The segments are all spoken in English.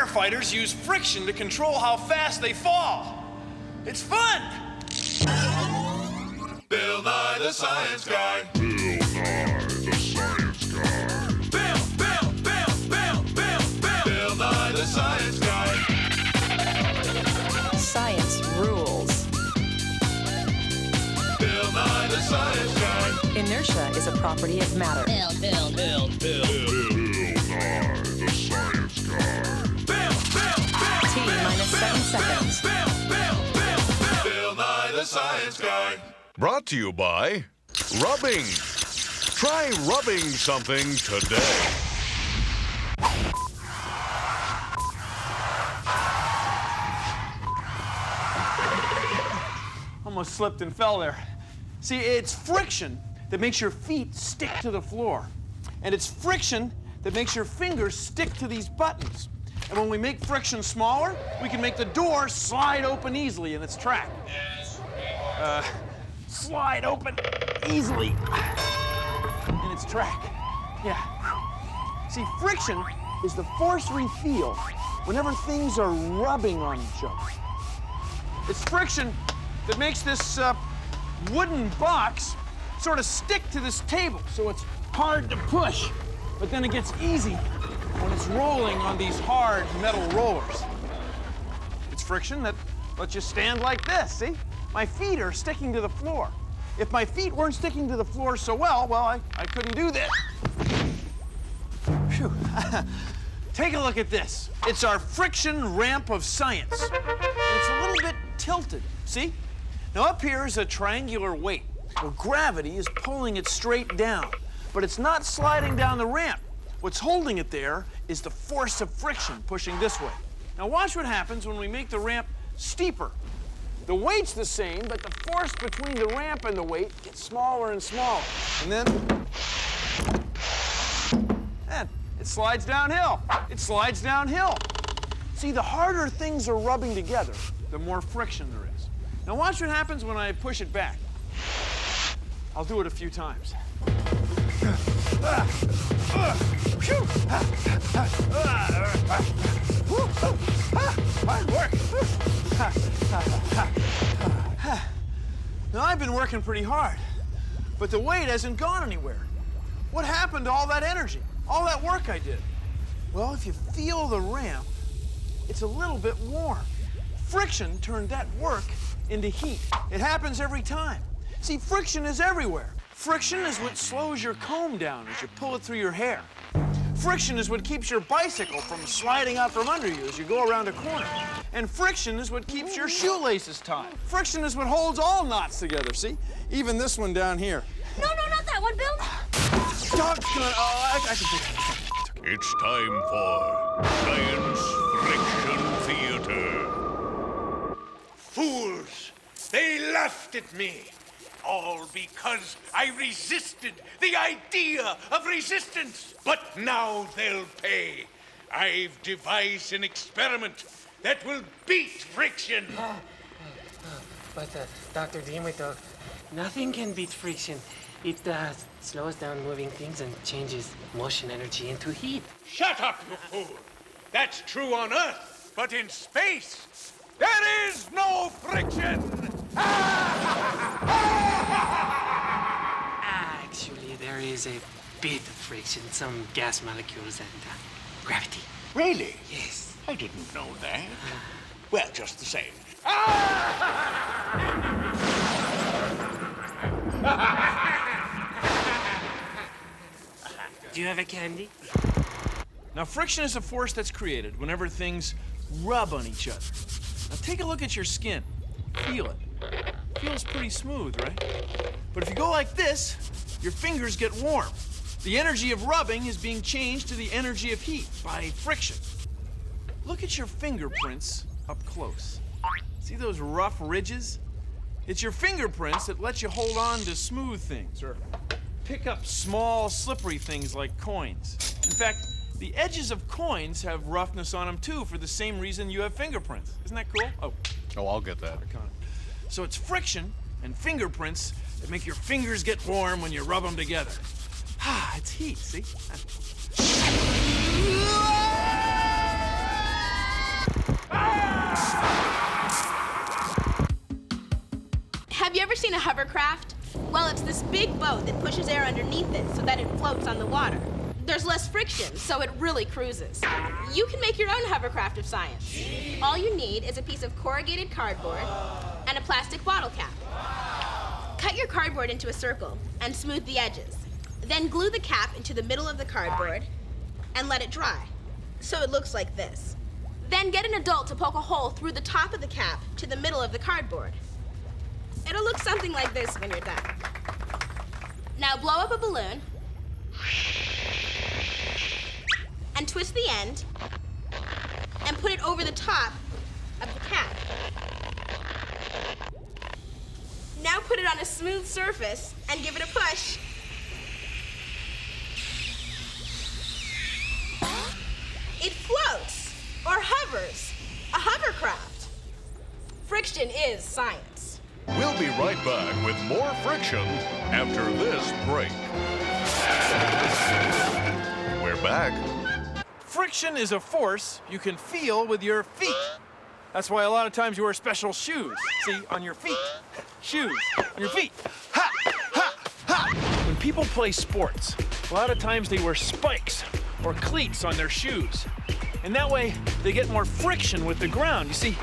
Firefighters use friction to control how fast they fall. It's fun! Bill Nye the Science Guy. Bill Nye the Science Guy. Bill Nye the Science Guy. Science rules. Bill Nye the Science Guy. Inertia is a property of matter. Bill Nye the Science Guy. T minus 7 seconds. Bill Nye the Science Guy. Brought to you by rubbing. Try rubbing something today. Almost slipped and fell there. See, it's friction that makes your feet stick to the floor. And it's friction that makes your fingers stick to these buttons. And when we make friction smaller, we can make the door slide open easily in its track. Slide open easily in its track. Yeah. See, friction is the force we feel whenever things are rubbing on each other. It's friction that makes this wooden box sort of stick to this table, so it's hard to push, but then it gets easy when it's rolling on these hard metal rollers. It's friction that lets you stand like this, see? My feet are sticking to the floor. If my feet weren't sticking to the floor so well, I couldn't do this. Phew. Take a look at this. It's our friction ramp of science. And it's a little bit tilted, see? Now up here is a triangular weight. Well, gravity is pulling it straight down, but it's not sliding down the ramp. What's holding it there is the force of friction pushing this way. Now watch what happens when we make the ramp steeper. The weight's the same, but the force between the ramp and the weight gets smaller and smaller. And then it slides downhill. It slides downhill. See, the harder things are rubbing together, the more friction there is. Now watch what happens when I push it back. I'll do it a few times. Hard work. Now, I've been working pretty hard, but the weight hasn't gone anywhere. What happened to all that energy, all that work I did? Well, if you feel the ramp, it's a little bit warm. Friction turned that work into heat. It happens every time. See, friction is everywhere. Friction is what slows your comb down as you pull it through your hair. Friction is what keeps your bicycle from sliding out from under you as you go around a corner. And friction is what keeps your shoelaces tied. Friction is what holds all knots together, see? Even this one down here. No, not that one, Bill. Doggone, I can take it. It's time for Science Friction Theater. Fools! They laughed at me. All because I resisted the idea of resistance. But now they'll pay. I've devised an experiment that will beat friction. But, Dr. Dimitro, nothing can beat friction. It slows down moving things and changes motion energy into heat. Shut up, you fool! That's true on Earth, but in space, there is no friction! Actually, there is a bit of friction, some gas molecules and gravity. Really? Yes. I didn't know that. Well, just the same. Do you have a candy? Now, friction is a force that's created whenever things rub on each other. Now, take a look at your skin. Feel it. Feels pretty smooth, right? But if you go like this, your fingers get warm. The energy of rubbing is being changed to the energy of heat by friction. Look at your fingerprints up close. See those rough ridges? It's your fingerprints that let you hold on to smooth things or pick up small, slippery things like coins. In fact, the edges of coins have roughness on them too for the same reason you have fingerprints. Isn't that cool? Oh, I'll get that. So it's friction and fingerprints that make your fingers get warm when you rub them together. Ah, it's heat, see? ever seen a hovercraft? Well, it's this big boat that pushes air underneath it so that it floats on the water. There's less friction, so it really cruises. You can make your own hovercraft of science. All you need is a piece of corrugated cardboard and a plastic bottle cap. Cut your cardboard into a circle and smooth the edges. Then glue the cap into the middle of the cardboard and let it dry, so it looks like this. Then get an adult to poke a hole through the top of the cap to the middle of the cardboard. It'll look something like this when you're done. Now blow up a balloon and twist the end and put it over the top of the cap. Now put it on a smooth surface and give it a push. It floats or hovers, a hovercraft. Friction is science. We'll be right back with more friction after this break. We're back. Friction is a force you can feel with your feet. That's why a lot of times you wear special shoes. See, on your feet. Shoes on your feet. Ha! Ha! Ha! When people play sports, a lot of times they wear spikes or cleats on their shoes. And that way, they get more friction with the ground. You see,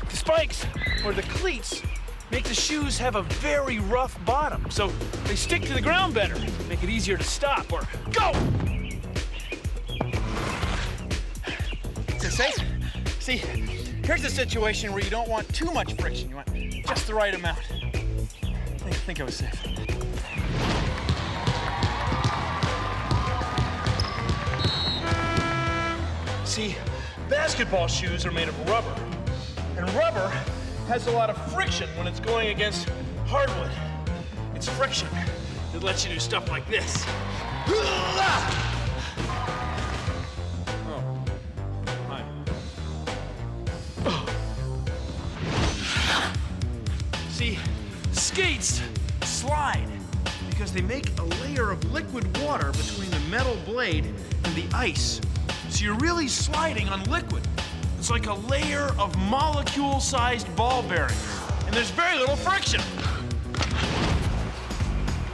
the spikes or the cleats make the shoes have a very rough bottom, so they stick to the ground better, make it easier to stop or go! Is it safe? See, here's a situation where you don't want too much friction. You want just the right amount. I think I was safe. See, basketball shoes are made of rubber, and rubber has a lot of friction when it's going against hardwood. It's friction that lets you do stuff like this. Oh, hi. See, skates slide because they make a layer of liquid water between the metal blade and the ice. So you're really sliding on liquid. It's like a layer of molecule-sized ball bearings, and there's very little friction.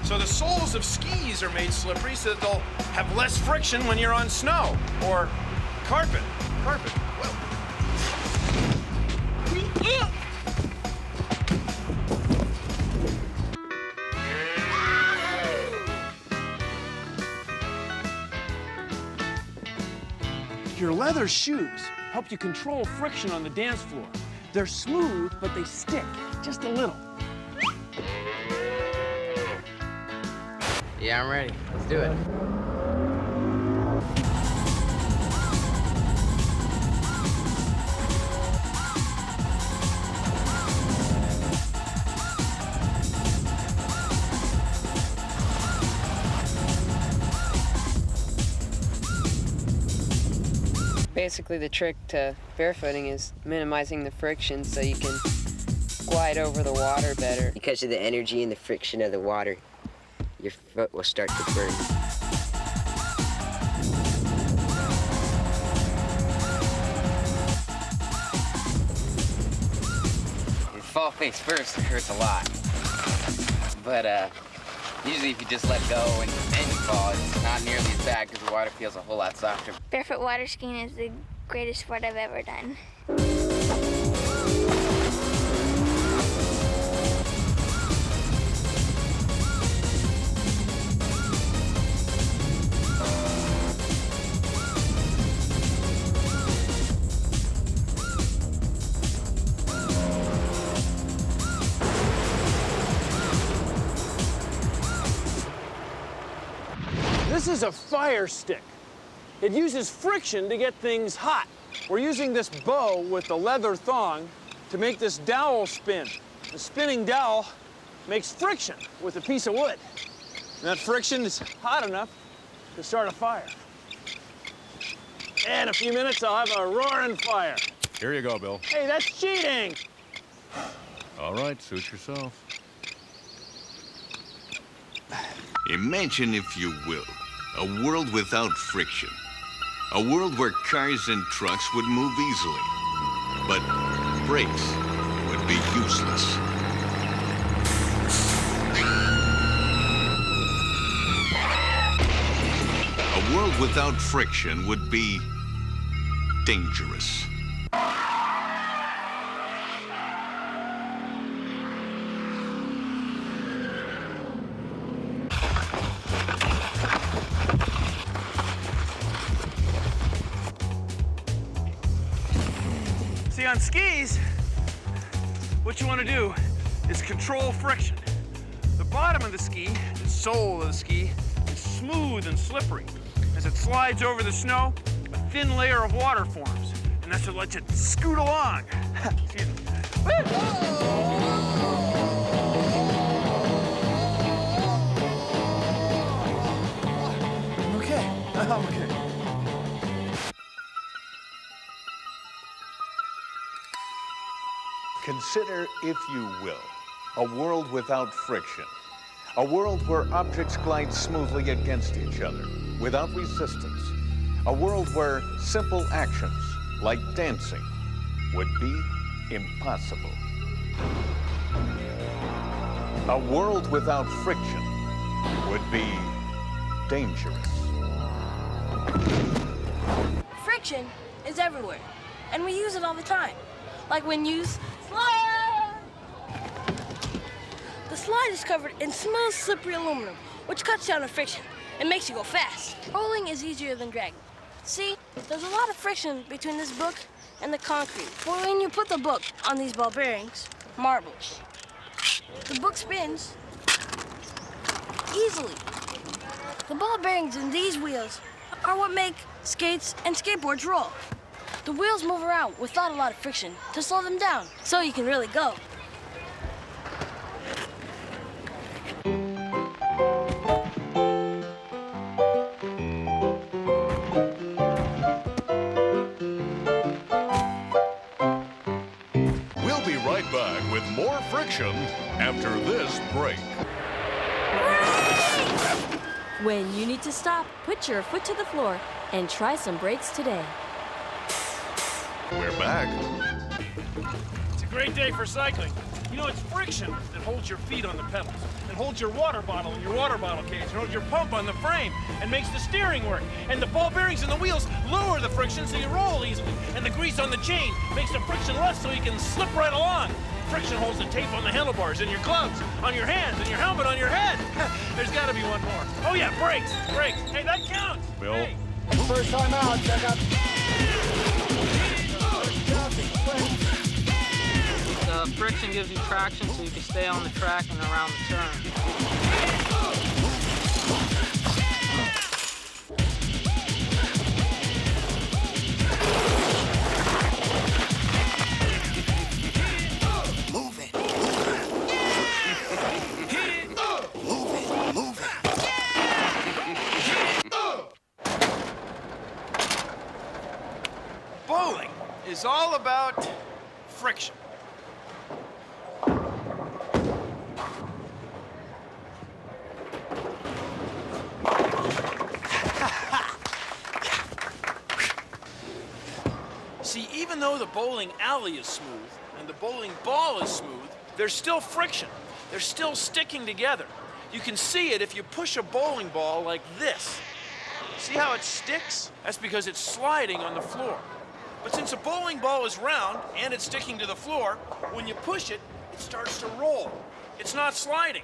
So the soles of skis are made slippery so that they'll have less friction when you're on snow or carpet. Well. Your leather shoes help you control friction on the dance floor. They're smooth, but they stick just a little. Yeah, I'm ready. Let's do it. Basically, the trick to barefooting is minimizing the friction so you can glide over the water better. Because of the energy and the friction of the water, your foot will start to burn. If you fall face first, it hurts a lot. But usually if you just let go and then you fall, it's not nearly as bad because the water feels a whole lot softer. Barefoot water skiing is the greatest sport I've ever done. This is a fire stick. It uses friction to get things hot. We're using this bow with the leather thong to make this dowel spin. The spinning dowel makes friction with a piece of wood. And that friction is hot enough to start a fire. In a few minutes, I'll have a roaring fire. Here you go, Bill. Hey, that's cheating! All right, suit yourself. Imagine, if you will, a world without friction. A world where cars and trucks would move easily. But brakes would be useless. world without friction would be dangerous. See, on skis, what you want to do is control friction. The bottom of the ski, the sole of the ski, is smooth and slippery. As it slides over the snow, a thin layer of water forms, and that's what lets it scoot along. Excuse me. I'm okay. I'm okay. Consider, if you will, a world without friction. A world where objects glide smoothly against each other, without resistance. A world where simple actions, like dancing, would be impossible. A world without friction would be dangerous. Friction is everywhere, and we use it all the time. Like when you slide. The slide is covered in smooth, slippery aluminum, which cuts down on friction and makes you go fast. Rolling is easier than dragging. See, there's a lot of friction between this book and the concrete. But when you put the book on these ball bearings, marbles, the book spins easily. The ball bearings in these wheels are what make skates and skateboards roll. The wheels move around without a lot of friction to slow them down, so you can really go. We'll be right back with more friction after this break. When you need to stop, put your foot to the floor and try some brakes today. We're back. It's a great day for cycling. You know, it's friction that holds your feet on the pedals, and holds your water bottle in your water bottle case, and holds your pump on the frame, and makes the steering work. And the ball bearings in the wheels lower the friction so you roll easily. And the grease on the chain makes the friction less so you can slip right along. Friction holds the tape on the handlebars, in your gloves, on your hands, and your helmet on your head. There's got to be one more. Oh yeah, brakes, brakes. Hey, that counts. Bill. Hey. First time out, check up. The friction gives you traction so you can stay on the track and around the turn. Bowling is all about friction. See, even though the bowling alley is smooth and the bowling ball is smooth, there's still friction. They're still sticking together. You can see it if you push a bowling ball like this. See how it sticks? That's because it's sliding on the floor. But since a bowling ball is round and it's sticking to the floor, when you push it, it starts to roll. It's not sliding,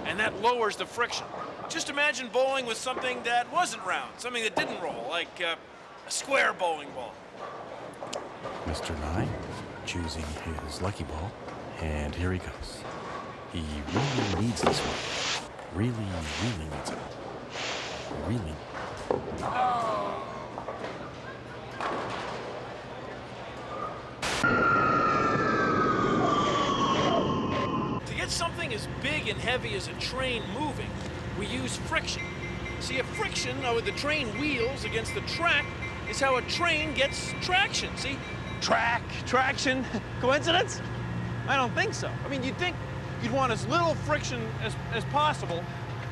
and that lowers the friction. Just imagine bowling with something that wasn't round, something that didn't roll, like a square bowling ball. Mr. Nye choosing his lucky ball, and here he goes. He really needs this one. Really needs it. Really. To get something as big and heavy as a train moving, we use friction. See, a friction with the train wheels against the track is how a train gets traction. See? Traction. Coincidence? I don't think so. I mean, you'd think you'd want as little friction as possible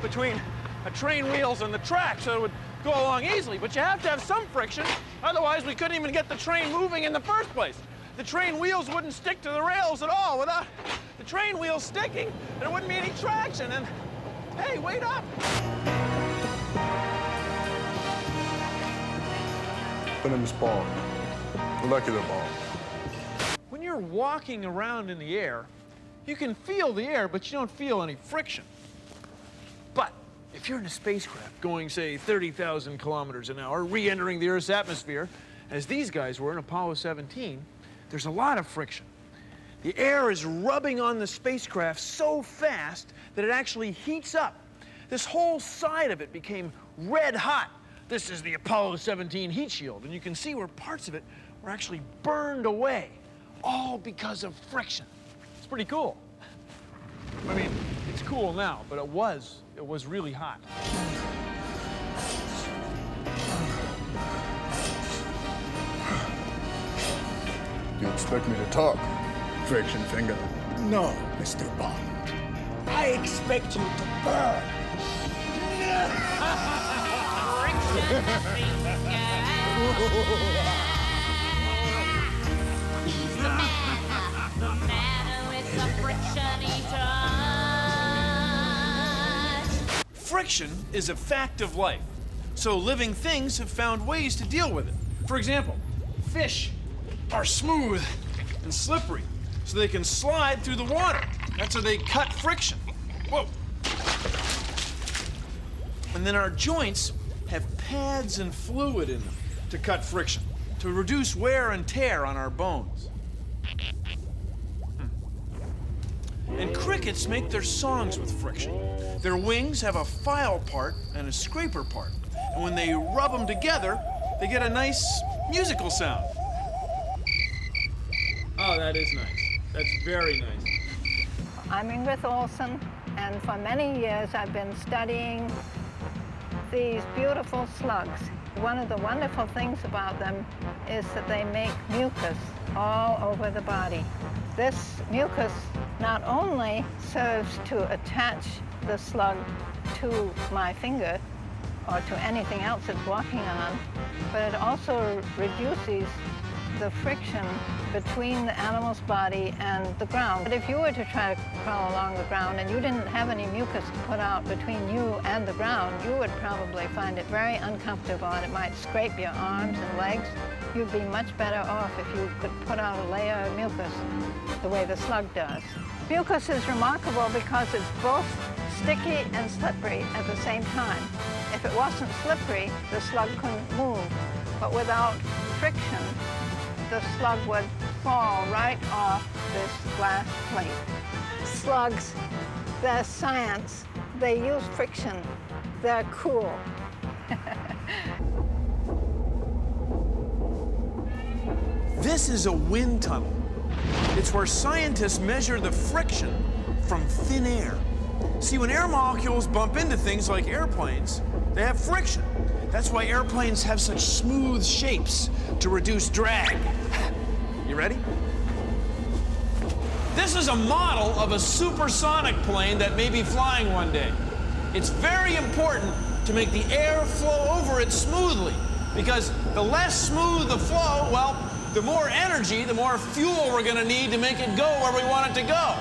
between a train wheels and the track so it would go along easily, but you have to have some friction, otherwise we couldn't even get the train moving in the first place. The train wheels wouldn't stick to the rails at all. Without the train wheels sticking, there wouldn't be any traction, and hey, wait up! When I'm spawned. Lucky the ball. When you're walking around in the air, you can feel the air, but you don't feel any friction. But if you're in a spacecraft going, say, 30,000 kilometers an hour, re-entering the Earth's atmosphere, as these guys were in Apollo 17, there's a lot of friction. The air is rubbing on the spacecraft so fast that it actually heats up. This whole side of it became red hot. This is the Apollo 17 heat shield, and you can see where parts of it were actually burned away, all because of friction. It's pretty cool. I mean, it's cool now, but it was really hot. You expect me to talk, friction finger? No, Mr. Bond. I expect you to burn. Friction is a fact of life, so living things have found ways to deal with it. For example, fish are smooth and slippery, so they can slide through the water. That's how they cut friction. Whoa. And then our joints have pads and fluid in them to cut friction, to reduce wear and tear on our bones. And crickets make their songs with friction. Their wings have a file part and a scraper part. And when they rub them together, they get a nice musical sound. Oh, that is nice. That's very nice. I'm Ingrid Olsen, and for many years I've been studying these beautiful slugs. One of the wonderful things about them is that they make mucus all over the body. This mucus not only serves to attach the slug to my finger or to anything else it's walking on, but it also reduces the friction between the animal's body and the ground. But if you were to try to crawl along the ground and you didn't have any mucus to put out between you and the ground, you would probably find it very uncomfortable and it might scrape your arms and legs. You'd be much better off if you could put out a layer of mucus the way the slug does. Mucus is remarkable because it's both sticky and slippery at the same time. If it wasn't slippery, the slug couldn't move. But without friction, the slug would fall right off this glass plate. Slugs, they're science. They use friction. They're cool. This is a wind tunnel. It's where scientists measure the friction from thin air. See, when air molecules bump into things like airplanes, they have friction. That's why airplanes have such smooth shapes, to reduce drag. You ready? This is a model of a supersonic plane that may be flying one day. It's very important to make the air flow over it smoothly, because the less smooth the flow, well, the more energy, the more fuel we're gonna need to make it go where we want it to go.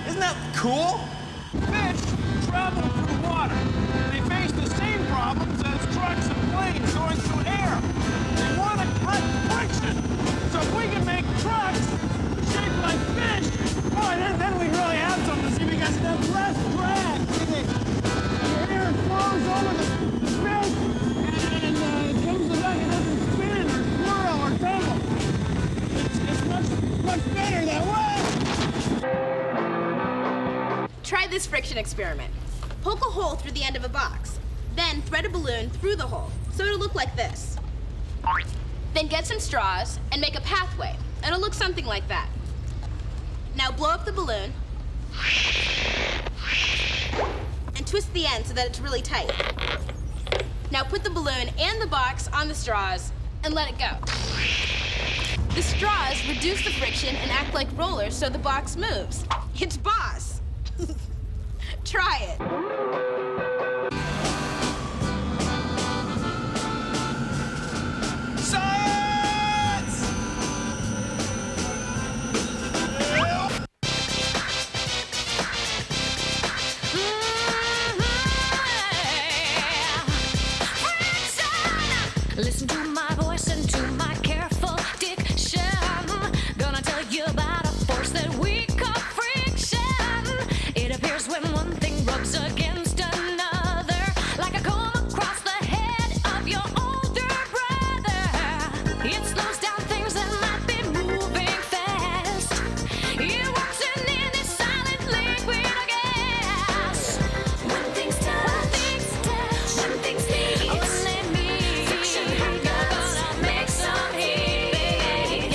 Isn't that cool? Fish travel through water. They face the same problems as trucks and planes going through air. They want to cut friction. So if we can make trucks shaped like fish, boy, then we really have something to see, because there's less drag. See, the air flows over the fish and it comes to back. It doesn't spin or swirl or tumble. It's much better that way. Try this friction experiment. Poke a hole through the end of a box. Then thread a balloon through the hole, so it'll look like this. Then get some straws and make a pathway. It'll look something like that. Now blow up the balloon and twist the end so that it's really tight. Now put the balloon and the box on the straws and let it go. The straws reduce the friction and act like rollers so the box moves. It's boss. Try it. Science! Listen to my voice and rubs against another, like a comb across the head of your older brother. It slows down things that might be moving fast. It works in any silent liquid or gas. When things touch, when things meet, when they meet, friction happens, gonna make some heat.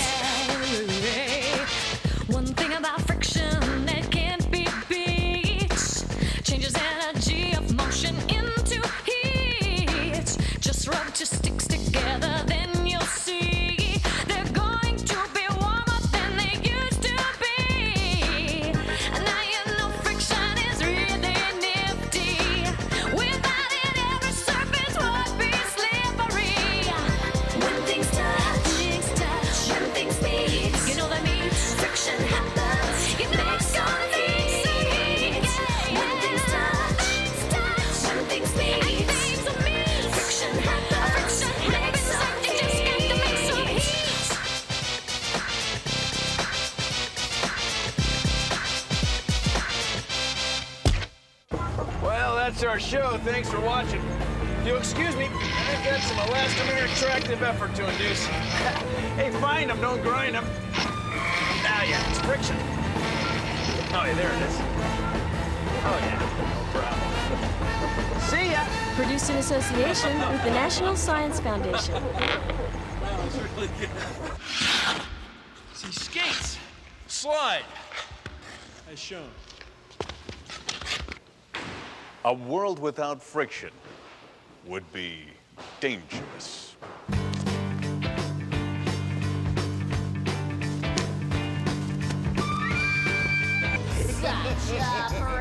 Yeah. One thing about friction that can't be beat changes energy of motion into heat. Just rub two sticks together, then you'll see they're going to be warmer than they used to be. And now you know friction is really nifty. Without it, every surface would be slippery. When things touch, when things meet, you know that means friction happens. You know it's gonna heat. When things touch, when things meet, friction happens. Makes some heat. You just got to make some heat. Well, that's our show. Thanks for watching. If you'll excuse me, I've got some elastomeric tractive effort to induce. Hey, find them, don't grind them. Ah, yeah, it's friction. Oh, yeah, there it is. Oh, yeah, no problem. See ya. Produced in association with the National Science Foundation. That was really good. See, skates, slide, as shown. A world without friction would be dangerous. Such a